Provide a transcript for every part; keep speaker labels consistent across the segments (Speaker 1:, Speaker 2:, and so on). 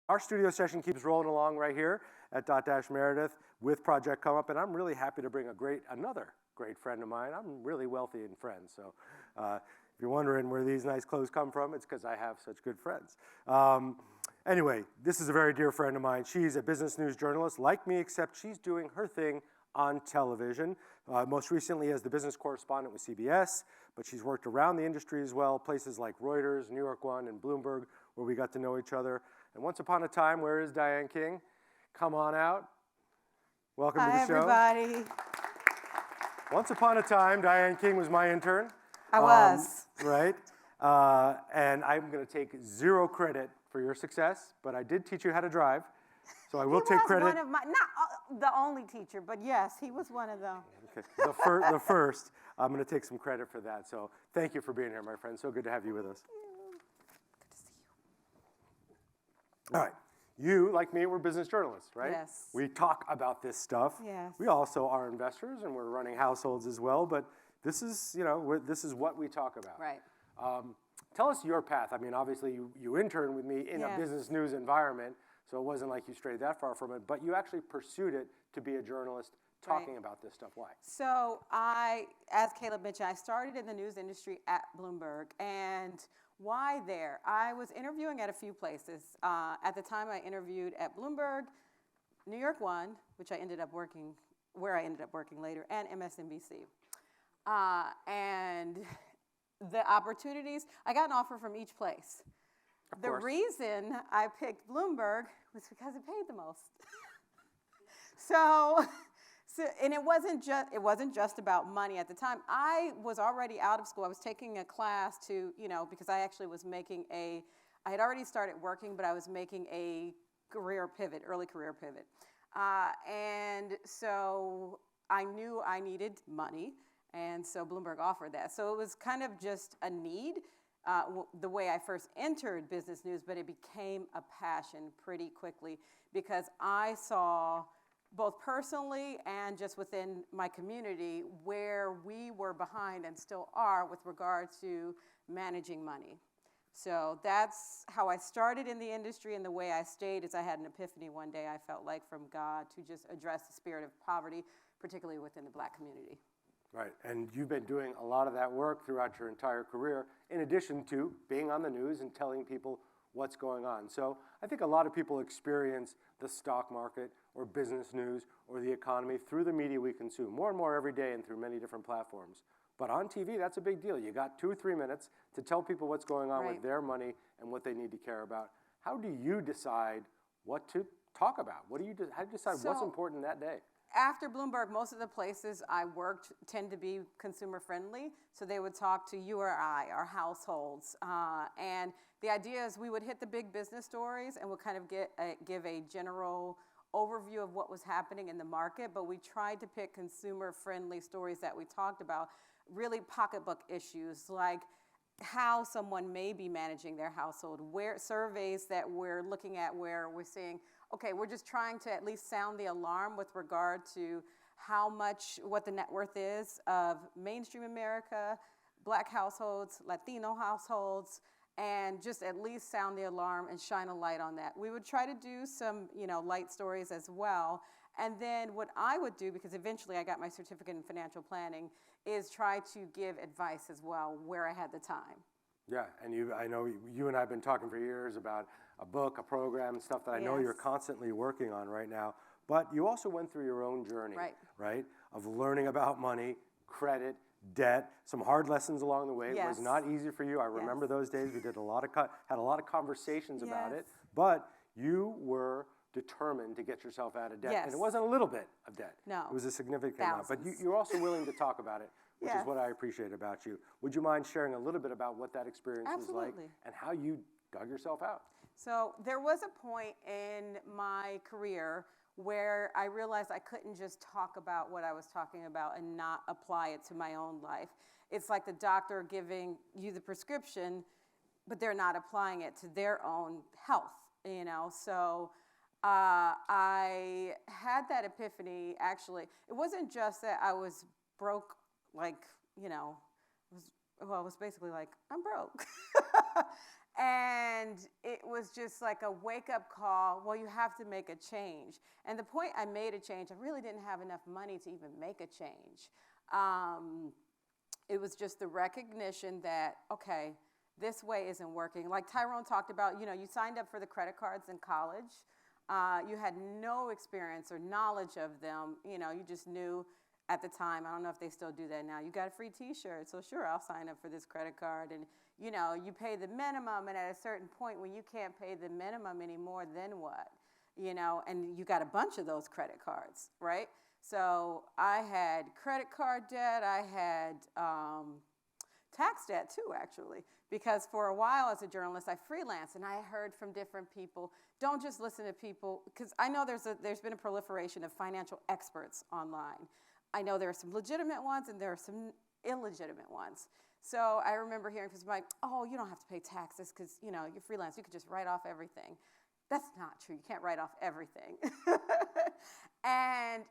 Speaker 1: Our studio session keeps rolling along right here at Dot Meredith with Project Come Up, and I'm really happy to bring another great friend of mine. I'm really wealthy in friends, so if you're wondering where these nice clothes come from, it's because I have such good friends. Anyway, this is a very dear friend of mine. She's a business news journalist like me, except she's doing her thing on television, most recently as the business correspondent with CBS, but she's worked around the industry as well, places like Reuters, New York One, and Bloomberg, where we got to know each other. And once upon a time, where is Diane King? Come on out. Welcome to the show.
Speaker 2: Hi, everybody.
Speaker 1: Once upon a time, Diane King was my intern.
Speaker 2: I was.
Speaker 1: Right. And I'm going to take zero credit for your success, but I did teach you how to drive. So I will take credit.
Speaker 2: He was one of my, not the only teacher, but yes, he was one of them.
Speaker 1: Okay. The first. I'm going to take some credit for that. So thank you for being here, my friend. So good to have you with us.
Speaker 2: Good to see
Speaker 1: you. All right. You, like me, we're business journalists, right?
Speaker 2: Yes.
Speaker 1: We talk about this stuff.
Speaker 2: Yes.
Speaker 1: We also are investors, and we're running households as well. But this is, this is what we talk about.
Speaker 2: Right.
Speaker 1: Tell us your path. I mean, obviously, you interned with me in a business news environment, so it wasn't like you strayed that far from it. But you actually pursued it to be a journalist talking about this stuff. Why?
Speaker 2: So as Caleb mentioned, I started in the news industry at Bloomberg. And why there? I was interviewing at a few places. At the time, I interviewed at Bloomberg, New York One, where I ended up working later, and MSNBC. And the opportunities, I got an offer from each place. The reason I picked Bloomberg was because it paid the most. So, and it wasn't just about money at the time. I was already out of school. I was taking a class to, because I actually was I had already started working, but I was making a early career pivot. And so I knew I needed money, and so Bloomberg offered that. So it was kind of just a need, the way I first entered business news, but it became a passion pretty quickly because I saw, both personally and just within my community, where we were behind and still are with regard to managing money. So that's how I started in the industry, and the way I stayed is I had an epiphany one day, I felt like, from God to just address the spirit of poverty, particularly within the Black community.
Speaker 1: Right, and you've been doing a lot of that work throughout your entire career, in addition to being on the news and telling people what's going on. So I think a lot of people experience the stock market or business news or the economy through the media we consume, more and more every day and through many different platforms. But on TV, that's a big deal. You got 2 or 3 minutes to tell people what's going on with their money and what they need to care about. How do you decide what to talk about? How do you decide what's important that day?
Speaker 2: After Bloomberg, most of the places I worked tend to be consumer friendly, so they would talk to you or I, our households. And the idea is we would hit the big business stories and we'll kind of give a general overview of what was happening in the market, but we tried to pick consumer friendly stories that we talked about, really pocketbook issues like how someone may be managing their household, where surveys that we're looking at where we're seeing, okay, we're just trying to at least sound the alarm with regard to what the net worth is of mainstream America, Black households, Latino households, and just at least sound the alarm and shine a light on that. We would try to do some, light stories as well. And then what I would do, because eventually I got my certificate in financial planning, is try to give advice as well where I had the time.
Speaker 1: Yeah, and I know you and I have been talking for years about a book, a program, stuff that I know you're constantly working on right now. But you also went through your own journey, right? Of learning about money, credit, debt, some hard lessons along the way. It was not easy for you. I remember those days. We did had a lot of conversations about it. But you were determined to get yourself out of debt. And it wasn't a little bit of debt.
Speaker 2: No.
Speaker 1: It was a significant amount. But you're also willing to talk about it, which is what I appreciate about you. Would you mind sharing a little bit about what that experience was like and how you dug yourself out?
Speaker 2: So there was a point in my career where I realized I couldn't just talk about what I was talking about and not apply it to my own life. It's like the doctor giving you the prescription, but they're not applying it to their own health, So I had that epiphany, actually. It wasn't just that I was broke, it was basically like, I'm broke. And it was just like a wake-up call. Well, you have to make a change. And the point I made a change, I really didn't have enough money to even make a change. It was just the recognition that, okay, this way isn't working. Like Tyrone talked about, you signed up for the credit cards in college. You had no experience or knowledge of them. You just knew at the time. I don't know if they still do that now. You got a free T-shirt, so sure, I'll sign up for this credit card. And, you pay the minimum, and at a certain point when you can't pay the minimum anymore, then what? And you got a bunch of those credit cards, right? So I had credit card debt. I had tax debt too, actually, because for a while as a journalist, I freelanced, and I heard from different people, don't just listen to people, because I know there's been a proliferation of financial experts online. I know there are some legitimate ones, and there are some illegitimate ones. So I remember hearing people like, oh, you don't have to pay taxes because, you're freelance. You could just write off everything. That's not true. You can't write off everything. And,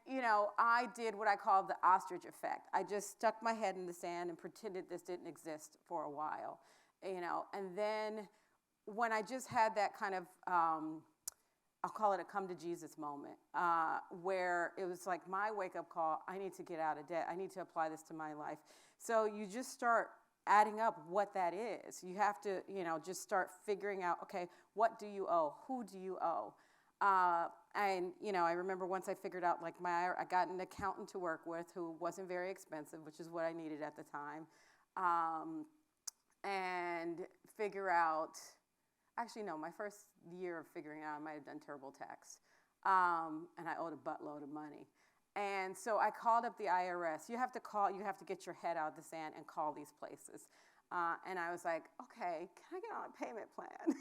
Speaker 2: I did what I call the ostrich effect. I just stuck my head in the sand and pretended this didn't exist for a while, And then when I just had that kind of, I'll call it a come to Jesus moment, where it was like my wake-up call, I need to get out of debt. I need to apply this to my life. So you just start adding up what that is. You have to, just start figuring out, okay, what do you owe? Who do you owe? And, I remember once I figured out, like, I got an accountant to work with who wasn't very expensive, which is what I needed at the time, and figure out, actually, no, my first year of figuring out, I might have done TurboTax, and I owed a buttload of money. And so I called up the IRS. You have to get your head out of the sand and call these places. And I was like, okay, can I get on a payment plan?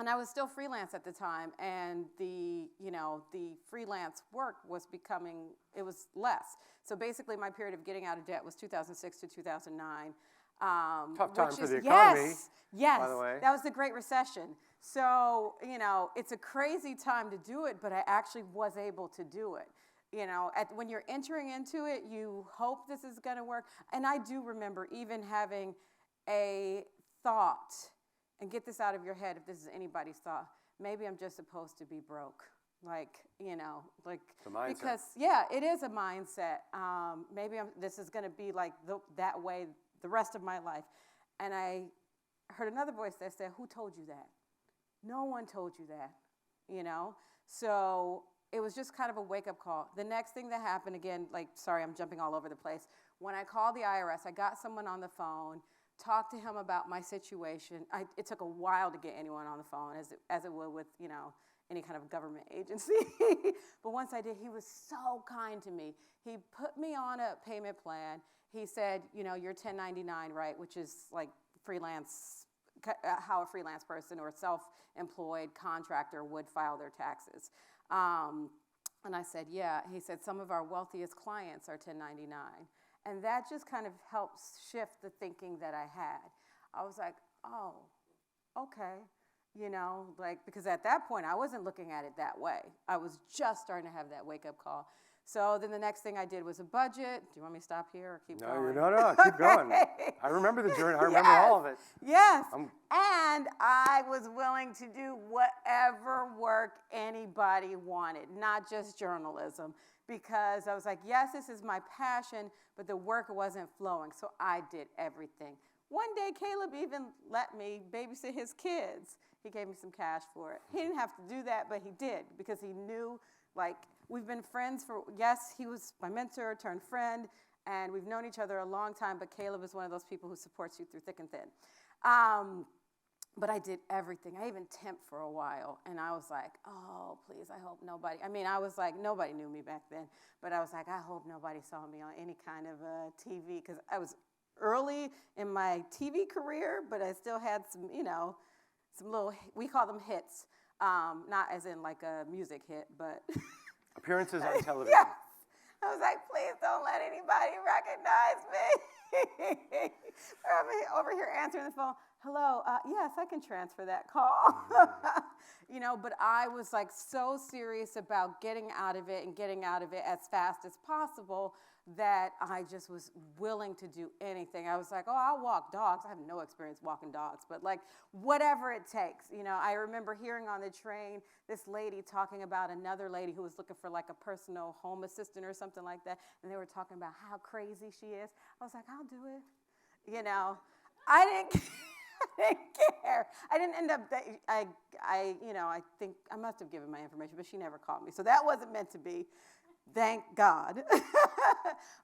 Speaker 2: And I was still freelance at the time, and the freelance work was it was less. So basically my period of getting out of debt was 2006 to 2009.
Speaker 1: Tough time for the economy,
Speaker 2: yes,
Speaker 1: by the way.
Speaker 2: That was the Great Recession. So, it's a crazy time to do it, but I actually was able to do it. When you're entering into it, you hope this is going to work. And I do remember even having a thought, and get this out of your head if this is anybody's thought, maybe I'm just supposed to be broke. It's a mindset. Because, it is a mindset. Maybe this is going to be like that way the rest of my life. And I heard another voice that said, who told you that? No one told you that, So it was just kind of a wake-up call. The next thing that happened, again, sorry, I'm jumping all over the place. When I called the IRS, I got someone on the phone, talked to him about my situation. It took a while to get anyone on the phone, as it would with, any kind of government agency. But once I did, he was so kind to me. He put me on a payment plan. He said, you're 1099, right, which is like freelance, how a freelance person or self-employed contractor would file their taxes. And I said, yeah. He said, some of our wealthiest clients are 1099. And that just kind of helps shift the thinking that I had. I was like, oh, okay. Because at that point, I wasn't looking at it that way. I was just starting to have that wake-up call. So then the next thing I did was a budget. Do you want me to stop here or keep going?
Speaker 1: No, keep going. I remember the journey. I remember all of it.
Speaker 2: Yes. And I was willing to do whatever work anybody wanted, not just journalism, because I was like, yes, this is my passion, but the work wasn't flowing, so I did everything. One day, Caleb even let me babysit his kids. He gave me some cash for it. He didn't have to do that, but he did, because he knew, we've been friends he was my mentor turned friend, and we've known each other a long time, but Caleb is one of those people who supports you through thick and thin. But I did everything. I even temped for a while, and I was like, oh, please, I hope nobody, I was like, nobody knew me back then, but I was like, I hope nobody saw me on any kind of TV, because I was early in my TV career, but I still had some, some little, we call them hits, not as in like a music hit, but
Speaker 1: appearances on television.
Speaker 2: Yes. I was like, please don't let anybody recognize me. I'm over here answering the phone. Hello, yes, I can transfer that call. But I was so serious about getting out of it and getting out of it as fast as possible that I just was willing to do anything. I was like, oh, I'll walk dogs. I have no experience walking dogs, but like whatever it takes. You know, I remember hearing on the train this lady talking about another lady who was looking for like a personal home assistant or something like that, and they were talking about how crazy she is. I was like, I'll do it. You know, I didn't I didn't care. I didn't end up, I think I must have given my information, but she never called me. So that wasn't meant to be. Thank God.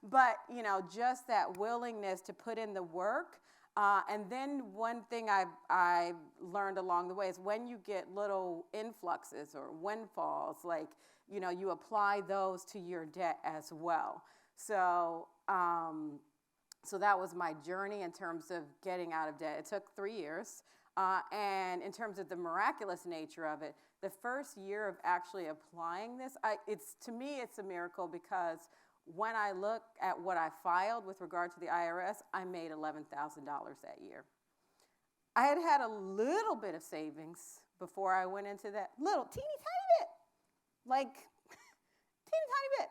Speaker 2: But, you know, just that willingness to put in the work. And then one thing I learned along the way is when you get little influxes or windfalls, like, you know, you apply those to your debt as well. So, so that was my journey in terms of getting out of debt. It took 3 years. And in terms of the miraculous nature of it, the first year of actually applying this, to me, it's a miracle because when I look at what I filed with regard to the IRS, I made $11,000 that year. I had had a little bit of savings before I went into that little teeny tiny bit, like teeny tiny bit.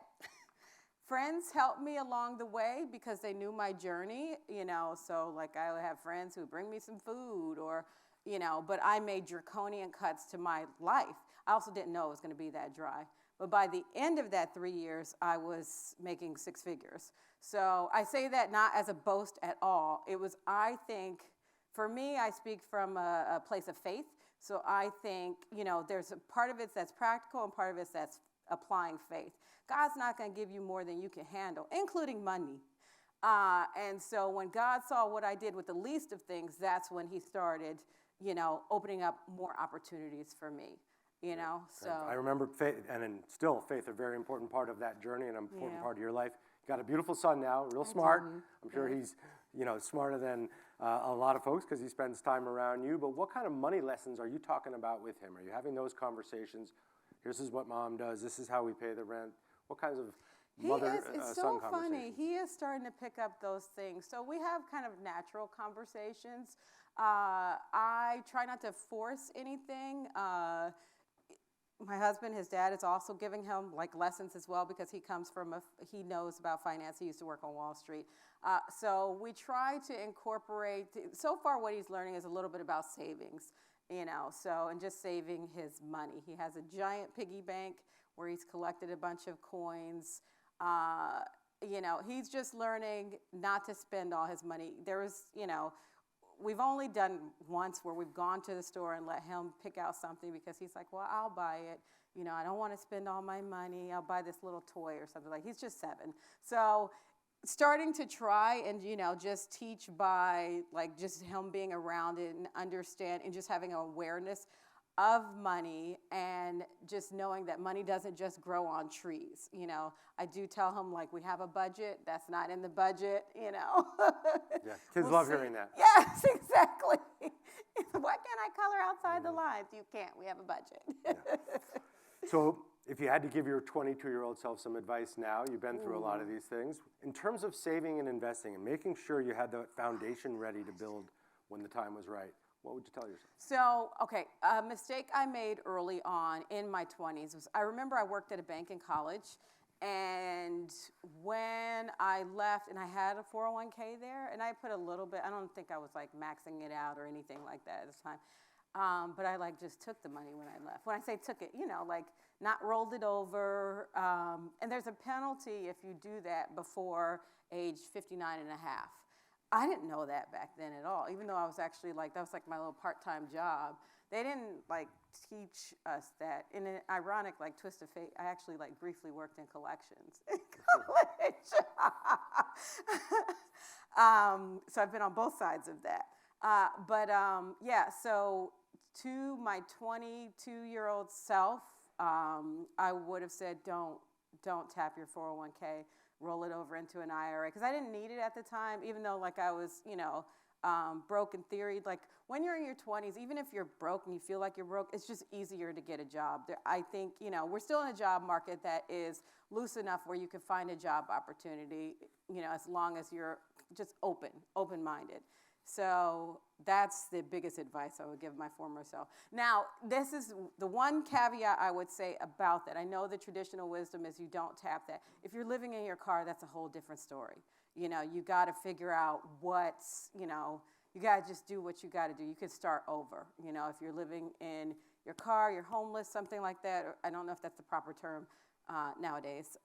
Speaker 2: Friends helped me along the way because they knew my journey, you know, so like I would have friends who would bring me some food or, you know, but I made draconian cuts to my life. I also didn't know it was going to be that dry. But by the end of that 3 years, I was making six figures. So I say that not as a boast at all. It was, I think, for me, I speak from a place of faith. So I think, you know, there's a part of it that's practical and part of it that's applying faith. God's not going to give you more than you can handle, including money. And so when God saw what I did with the least of things, that's when he started, you know, opening up more opportunities for me, you know. So
Speaker 1: I remember faith, and still faith, a very important part of that journey and an important part of your life. You got a beautiful son now, real smart. I'm sure he's, you know, smarter than a lot of folks because he spends time around you. But what kind of money lessons are you talking about with him? Are you having those conversations? This is what mom does. This is how we pay the rent. What kinds of
Speaker 2: it's so
Speaker 1: son
Speaker 2: funny. He is starting to pick up those things. So we have kind of natural conversations. I try not to force anything. My husband, his dad, is also giving him like lessons as well because he comes from he knows about finance. He used to work on Wall Street. So we try to incorporate, so far what he's learning is a little bit about savings, you know, so, and just saving his money. He has a giant piggy bank where he's collected a bunch of coins. You know, he's just learning not to spend all his money. There was, you know, we've only done once where we've gone to the store and let him pick out something because he's like, well, I'll buy it. You know, I don't want to spend all my money. I'll buy this little toy or something. Like, he's just 7. So starting to try and, you know, just teach by, like, just him being around it and understand and just having an awareness of money and just knowing that money doesn't just grow on trees. You know, I do tell him, like, we have a budget. That's not in the budget, you know.
Speaker 1: Yeah, kids love hearing that.
Speaker 2: Yes, exactly. Why can't I color outside the lines? You can't. We have a budget.
Speaker 1: Yeah. So if you had to give your 22-year-old self some advice now, you've been through a lot of these things, in terms of saving and investing and making sure you had the foundation ready to build when the time was right, what would you tell yourself?
Speaker 2: So, okay, a mistake I made early on in my 20s was I remember I worked at a bank in college, and when I left, and I had a 401k there, and I put a little bit, I don't think I was like maxing it out or anything like that at this time, but I like just took the money when I left. When I say took it, you know, like not rolled it over, and there's a penalty if you do that before age 59 and a half. I didn't know that back then at all, even though I was actually like, that was like my little part-time job. They didn't like teach us that. In an ironic like twist of fate, I actually like briefly worked in collections in college. So I've been on both sides of that. Yeah, so to my 22-year-old self, I would have said, don't tap your 401k. Roll it over into an IRA, because I didn't need it at the time, even though like I was, you know, broke in theory. Like when you're in your 20s, even if you're broke and you feel like you're broke, it's just easier to get a job. I think, you know, we're still in a job market that is loose enough where you can find a job opportunity, you know, as long as you're just open-minded. So that's the biggest advice I would give my former self. Now, this is the one caveat I would say about that. I know the traditional wisdom is you don't tap that. If you're living in your car, that's a whole different story. You know, you got to figure out what's, you know, you got to just do what you got to do. You could start over. You know, if you're living in your car, you're homeless, something like that. Or I don't know if that's the proper term nowadays,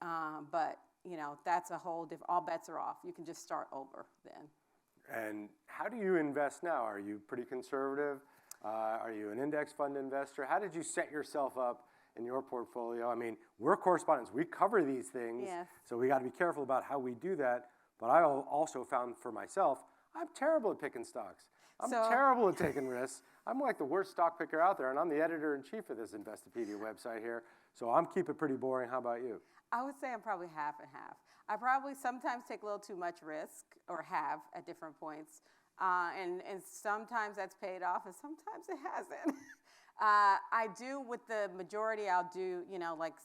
Speaker 2: but, you know, that's a whole different, all bets are off. You can just start over then.
Speaker 1: And how do you invest now? Are you pretty conservative? Are you an index fund investor? How did you set yourself up in your portfolio? I mean, we're correspondents. We cover these things,
Speaker 2: Yes.
Speaker 1: so we got to be careful about how we do that. But I also found for myself, I'm terrible at picking stocks. I'm terrible at taking risks. I'm like the worst stock picker out there, and I'm the editor-in-chief of this Investopedia website here, so I'm keeping it pretty boring. How about you?
Speaker 2: I would say I'm probably half and half. I probably sometimes take a little too much risk, or have at different points, and sometimes that's paid off, and sometimes it hasn't. I do with the majority. I'll do, you know, like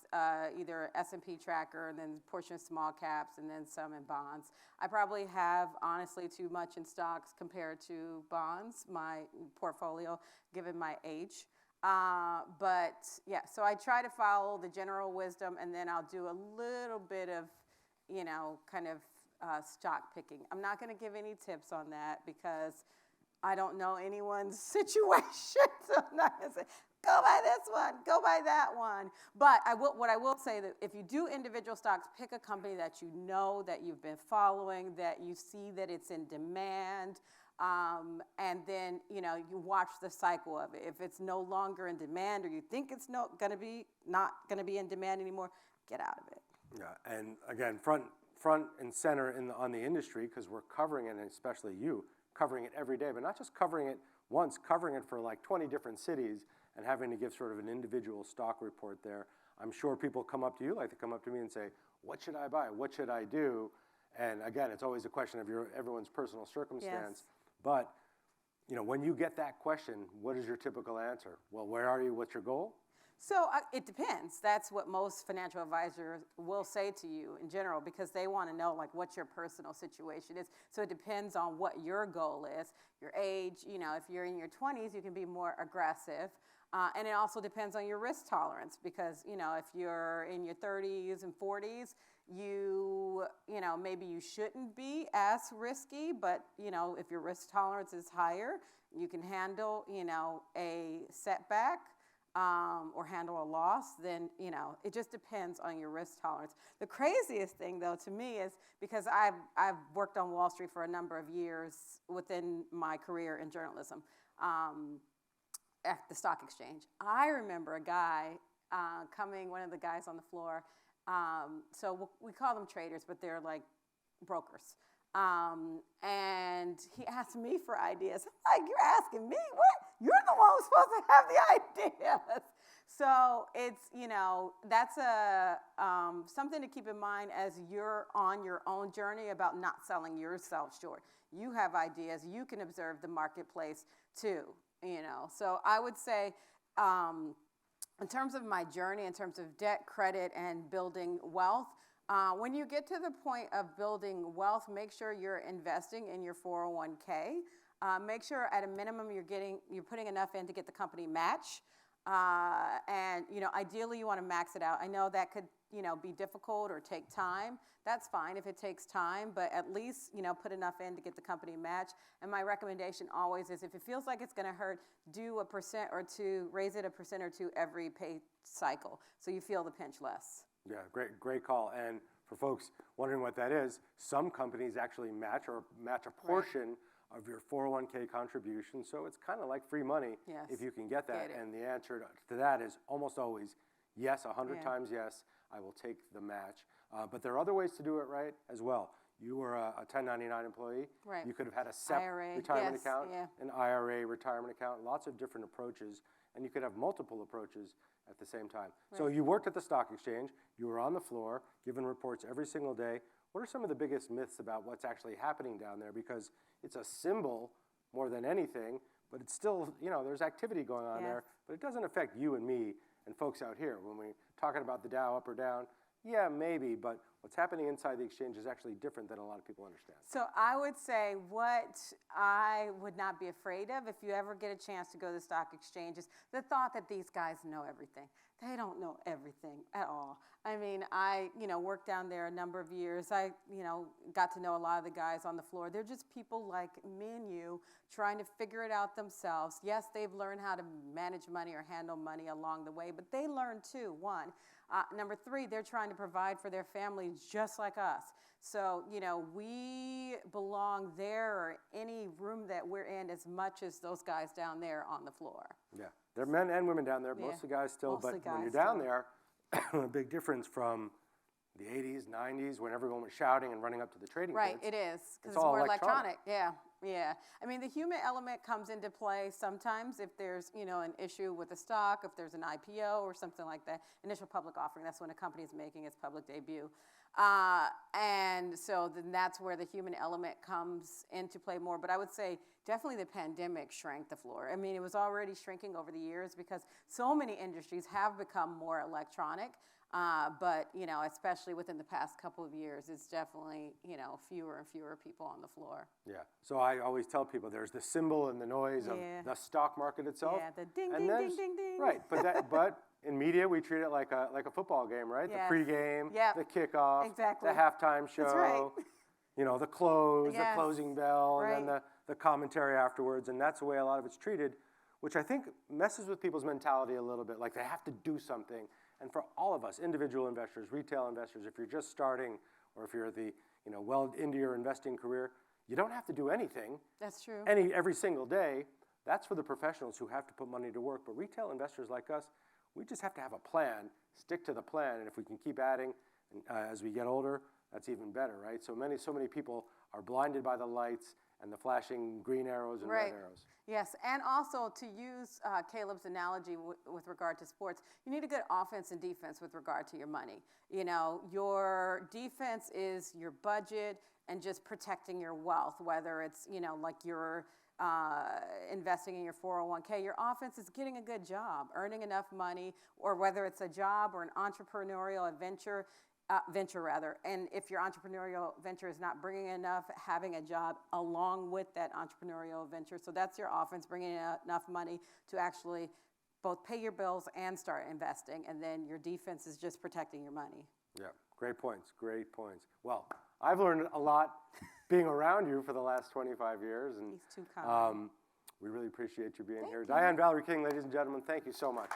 Speaker 2: either S&P tracker, and then a portion of small caps, and then some in bonds. I probably have honestly too much in stocks compared to bonds, my portfolio, given my age. But yeah, so I try to follow the general wisdom, and then I'll do a little bit of, you know, kind of stock picking. I'm not going to give any tips on that because I don't know anyone's situation. So I'm not going to say, go buy this one, go buy that one. But what I will say that if you do individual stocks, pick a company that you know, that you've been following, that you see that it's in demand. And then, you know, you watch the cycle of it. If it's no longer in demand, or you think it's not going to be in demand anymore, get out of it.
Speaker 1: Yeah, and again, front and center on the industry, because we're covering it, and especially you, covering it every day, but not just covering it once, covering it for like 20 different cities and having to give sort of an individual stock report there. I'm sure people come up to you, like to come up to me and say, what should I buy? What should I do? And again, it's always a question of everyone's personal circumstance.
Speaker 2: Yes.
Speaker 1: But, you know, when you get that question, what is your typical answer? Well, where are you? What's your goal?
Speaker 2: So it depends. That's what most financial advisors will say to you in general, because they want to know like what your personal situation is. So it depends on what your goal is, your age. You know, if you're in your 20s, you can be more aggressive. And it also depends on your risk tolerance, because, you know, if you're in your 30s and 40s, you know, maybe you shouldn't be as risky, but, you know, if your risk tolerance is higher, you can handle, you know, a setback. Or handle a loss, then, you know, it just depends on your risk tolerance. The craziest thing, though, to me is because I've worked on Wall Street for a number of years within my career in journalism at the stock exchange. I remember a guy one of the guys on the floor, so we call them traders, but they're like brokers. And he asked me for ideas. I'm like, you're asking me? What? You're the one who's supposed to have the ideas. So it's, you know, that's something to keep in mind as you're on your own journey about not selling yourself short. You have ideas. You can observe the marketplace too, you know. So I would say in terms of my journey, in terms of debt, credit, and building wealth, when you get to the point of building wealth, make sure you're investing in your 401k. Make sure at a minimum you're putting enough in to get the company match. And, you know, ideally you want to max it out. I know that could, you know, be difficult or take time. That's fine if it takes time, but at least, you know, put enough in to get the company match. And my recommendation always is, if it feels like it's going to hurt, do 1% or 2%, raise it 1% or 2% every pay cycle, so you feel the pinch less.
Speaker 1: Yeah, great call. And for folks wondering what that is, some companies actually match a portion of your 401k contribution. So it's kind of like free money if you can get that. And the answer to that is almost always yes, 100 times yes, I will take the match. But there are other ways to do it right as well. You were a 1099 employee. Right. You could have had a SEP retirement account, an IRA retirement account, lots of different approaches. And you could have multiple approaches at the same time. Right. So you worked at the stock exchange, you were on the floor, giving reports every single day. What are some of the biggest myths about what's actually happening down there? Because it's a symbol more than anything, but it's still, you know, there's activity going on there, but it doesn't affect you and me and folks out here. When we're talking about the Dow up or down, yeah, maybe, but what's happening inside the exchange is actually different than a lot of people understand.
Speaker 2: So I would say what I would not be afraid of if you ever get a chance to go to the stock exchange is the thought that these guys know everything. They don't know everything at all. I mean, I worked down there a number of years. I got to know a lot of the guys on the floor. They're just people like me and you trying to figure it out themselves. Yes, they've learned how to manage money or handle money along the way, but they learn too, one. Number three, they're trying to provide for their families just like us. So, we belong there or any room that we're in as much as those guys down there on the floor.
Speaker 1: Yeah, there are men and women down there,
Speaker 2: Yeah.
Speaker 1: mostly guys still,
Speaker 2: Mostly
Speaker 1: but when you're
Speaker 2: guys
Speaker 1: down
Speaker 2: still.
Speaker 1: there, a big difference from the 80s, 90s, when everyone was shouting and running up to the trading
Speaker 2: Right,
Speaker 1: booths.
Speaker 2: it is, because it's
Speaker 1: all
Speaker 2: more
Speaker 1: electronic.
Speaker 2: electronic. Yeah. I mean, the human element comes into play sometimes if there's, an issue with a stock, if there's an IPO or something like that. Initial public offering, that's when a company is making its public debut. And so then that's where the human element comes into play more. But I would say definitely the pandemic shrank the floor. I mean, it was already shrinking over the years because so many industries have become more electronic. But, especially within the past couple of years, it's definitely, fewer and fewer people on the floor.
Speaker 1: Yeah, so I always tell people there's the symbol and the noise of
Speaker 2: Yeah.
Speaker 1: the stock market itself.
Speaker 2: Yeah, the ding,
Speaker 1: and
Speaker 2: ding,
Speaker 1: there's-
Speaker 2: ding, ding, ding.
Speaker 1: Right, but in media we treat it like a football game, right?
Speaker 2: Yes.
Speaker 1: The pregame,
Speaker 2: Yep.
Speaker 1: the kickoff,
Speaker 2: Exactly.
Speaker 1: the halftime show.
Speaker 2: That's right.
Speaker 1: The close, the
Speaker 2: Yes.
Speaker 1: closing bell, and
Speaker 2: Right.
Speaker 1: then the commentary afterwards, and that's the way a lot of it's treated, which I think messes with people's mentality a little bit, like they have to do something. And for all of us, individual investors, retail investors, if you're just starting or if you're at the, well into your investing career, you don't have to do anything
Speaker 2: That's true.
Speaker 1: every single day. That's for the professionals who have to put money to work. But retail investors like us, we just have to have a plan, stick to the plan, and if we can keep adding as we get older, that's even better, right? So many people are blinded by the lights and the flashing green arrows and
Speaker 2: Right.
Speaker 1: red arrows.
Speaker 2: Yes, and also to use Caleb's analogy with regard to sports, you need a good offense and defense with regard to your money. Your defense is your budget and just protecting your wealth, whether it's, like you're investing in your 401k. Your offense is getting a good job, earning enough money, or whether it's a job or an entrepreneurial venture, and if your entrepreneurial venture is not bringing enough, having a job along with that entrepreneurial venture. So that's your offense, bringing in enough money to actually both pay your bills and start investing, and then your defense is just protecting your money.
Speaker 1: Yeah, great points. Well, I've learned a lot being around you for the last 25 years, and
Speaker 2: He's too kind.
Speaker 1: we really appreciate you being here.
Speaker 2: you.
Speaker 1: Diane, Valerie King, ladies and gentlemen, thank you so much.